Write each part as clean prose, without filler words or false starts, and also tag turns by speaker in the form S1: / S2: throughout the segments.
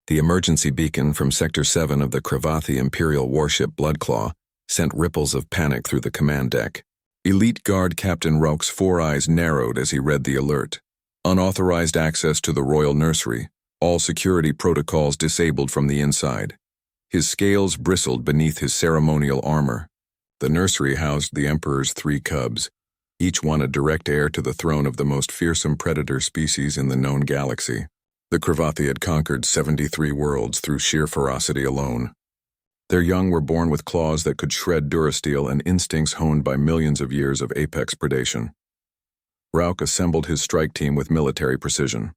S1: The emergency beacon from Sector 7 of the Cravathi Imperial warship Bloodclaw sent ripples of panic through the command deck. Elite Guard Captain Rauch's 4 eyes narrowed as he read the alert. Unauthorized access to the royal nursery, all security protocols disabled from the inside. His scales bristled beneath his ceremonial armor. The nursery housed the Emperor's 3 cubs, each one a direct heir to the throne of the most fearsome predator species in the known galaxy. The Cravathi had conquered 73 worlds through sheer ferocity alone. Their young were born with claws that could shred durasteel and instincts honed by millions of years of apex predation. Rauch assembled his strike team with military precision.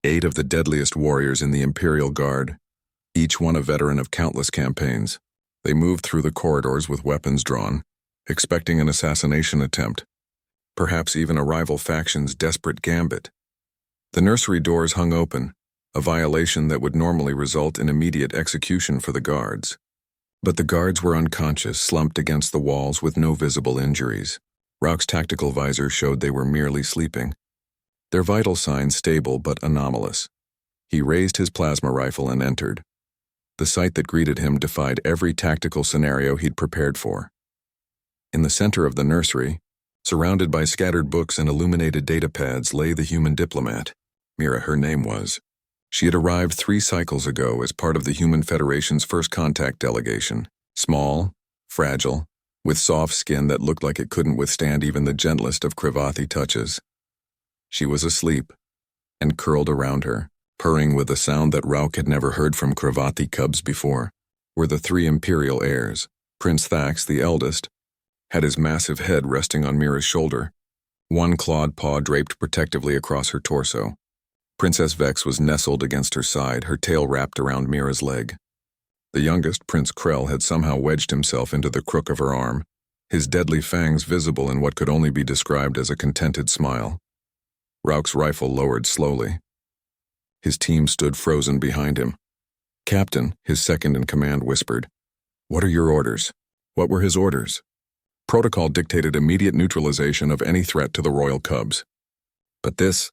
S1: 8 of the deadliest warriors in the Imperial Guard, each one a veteran of countless campaigns. They moved through the corridors with weapons drawn, expecting an assassination attempt, perhaps even a rival faction's desperate gambit. The nursery doors hung open, a violation that would normally result in immediate execution for the guards. But the guards were unconscious, slumped against the walls with no visible injuries. Rauch's tactical visor showed they were merely sleeping. Their vital signs stable but anomalous. He raised his plasma rifle and entered. The sight that greeted him defied every tactical scenario he'd prepared for. In the center of the nursery, surrounded by scattered books and illuminated datapads, lay the human diplomat. Mira, her name was. She had arrived 3 cycles ago as part of the Human Federation's first contact delegation. Small, fragile, with soft skin that looked like it couldn't withstand even the gentlest of Cravathi touches. She was asleep, and curled around her, purring with a sound that Rauch had never heard from Cravathi cubs before, were the 3 imperial heirs. Prince Thax, the eldest, had his massive head resting on Mira's shoulder, one clawed paw draped protectively across her torso. Princess Vex was nestled against her side, her tail wrapped around Mira's leg. The youngest, Prince Krell, had somehow wedged himself into the crook of her arm, his deadly fangs visible in what could only be described as a contented smile. Rauch's rifle lowered slowly. His team stood frozen behind him. Captain, his second-in-command, whispered, "What are your orders?" What were his orders? Protocol dictated immediate neutralization of any threat to the royal cubs. But this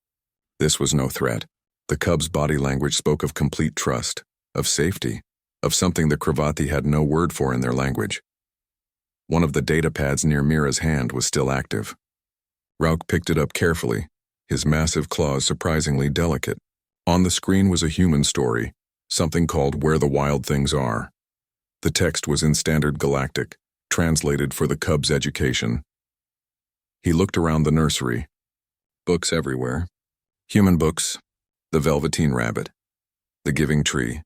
S1: was no threat. The cubs' body language spoke of complete trust, of safety, of something the Cravathi had no word for in their language. One of the data pads near Mira's hand was still active. Rauch picked it up carefully, his massive claws surprisingly delicate. On the screen was a human story, something called Where the Wild Things Are. The text was in Standard Galactic, translated for the cubs' education. He looked around the nursery. Books everywhere. Human books, The Velveteen Rabbit, The Giving Tree,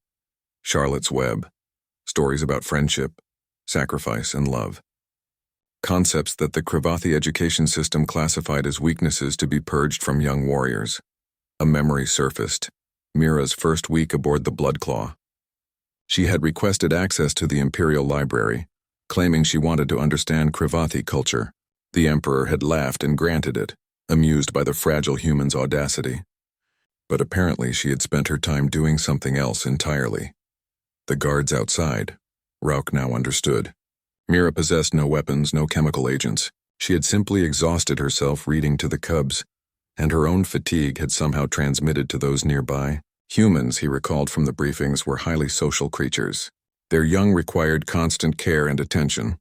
S1: Charlotte's Web, stories about friendship, sacrifice, and love. Concepts that the Cravathi education system classified as weaknesses to be purged from young warriors. A memory surfaced, Mira's first week aboard the Bloodclaw. She had requested access to the Imperial Library, claiming she wanted to understand Cravathi culture. The Emperor had laughed and granted it, amused by the fragile human's audacity. But apparently she had spent her time doing something else entirely. The guards outside, Rauch now understood. Mira possessed no weapons, no chemical agents. She had simply exhausted herself reading to the cubs, and her own fatigue had somehow transmitted to those nearby. Humans, he recalled from the briefings, were highly social creatures. Their young required constant care and attention.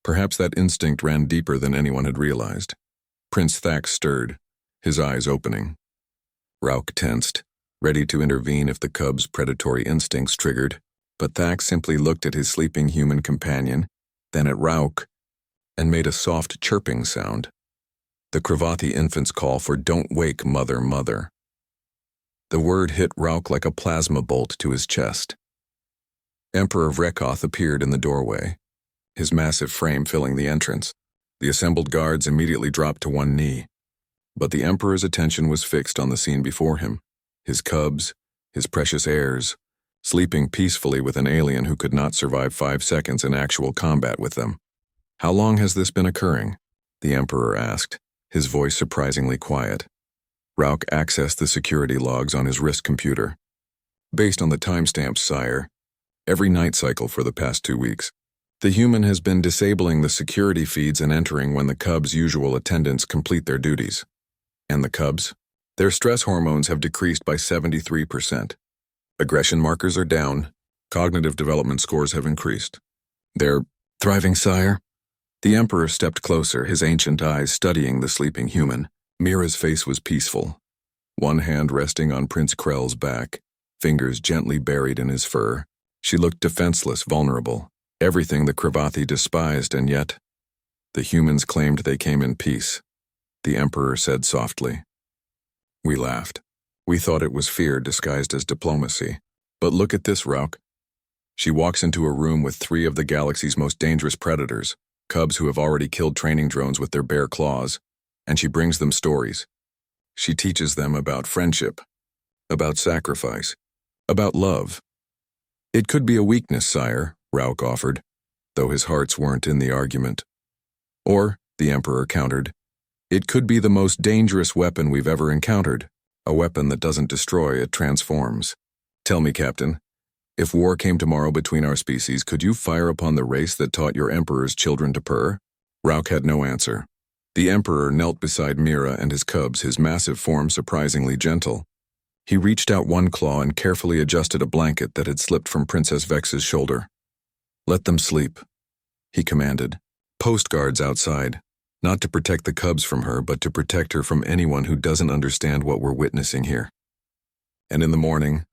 S1: Perhaps that instinct ran deeper than anyone had realized. Prince Thax stirred, his eyes opening. Rauch tensed, ready to intervene if the cub's predatory instincts triggered, but Thax simply looked at his sleeping human companion, then at Rauch, and made a soft chirping sound. The Cravathi infant's call for "Don't wake, mother, mother." The word hit Rauch like a plasma bolt to his chest. Emperor Vrekoth appeared in the doorway, his massive frame filling the entrance. The assembled guards immediately dropped to one knee. But the Emperor's attention was fixed on the scene before him, his cubs, his precious heirs, sleeping peacefully with an alien who could not survive 5 seconds in actual combat with them. "How long has this been occurring?" the Emperor asked, his voice surprisingly quiet. Rauch accessed the security logs on his wrist computer. "Based on the timestamps, sire, every night cycle for the past 2 weeks. The human has been disabling the security feeds and entering when the cubs' usual attendants complete their duties. And the cubs? Their stress hormones have decreased by 73%. Aggression markers are down. Cognitive development scores have increased. They're thriving, sire? The Emperor stepped closer, his ancient eyes studying the sleeping human. Mira's face was peaceful, one hand resting on Prince Krell's back, fingers gently buried in his fur. She looked defenseless, vulnerable, everything the Cravathi despised, and yet the humans claimed they came in peace. The Emperor said softly. We laughed. We thought it was fear disguised as diplomacy. But look at this, Rauk. She walks into a room with 3 of the galaxy's most dangerous predators, cubs who have already killed training drones with their bare claws, and she brings them stories. She teaches them about friendship, about sacrifice, about love. It could be a weakness, sire, Rauk offered, though his hearts weren't in the argument. Or, the Emperor countered, it could be the most dangerous weapon we've ever encountered, a weapon that doesn't destroy, it transforms. Tell me, Captain, if war came tomorrow between our species, could you fire upon the race that taught your Emperor's children to purr? Rauk had no answer. The Emperor knelt beside Mira and his cubs, his massive form surprisingly gentle. He reached out one claw and carefully adjusted a blanket that had slipped from Princess Vex's shoulder. Let them sleep, he commanded. Post guards outside, not to protect the cubs from her, but to protect her from anyone who doesn't understand what we're witnessing here. And in the morning,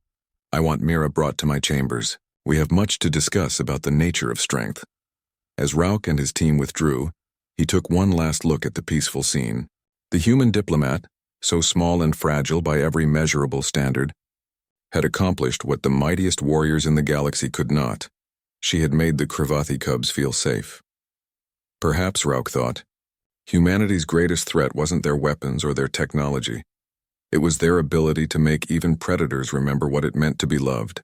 S1: I want Mira brought to my chambers. We have much to discuss about the nature of strength. As Rauk and his team withdrew, he took one last look at the peaceful scene. The human diplomat, so small and fragile by every measurable standard, had accomplished what the mightiest warriors in the galaxy could not. She had made the Cravathi cubs feel safe. Perhaps, Rauk thought, humanity's greatest threat wasn't their weapons or their technology. It was their ability to make even predators remember what it meant to be loved.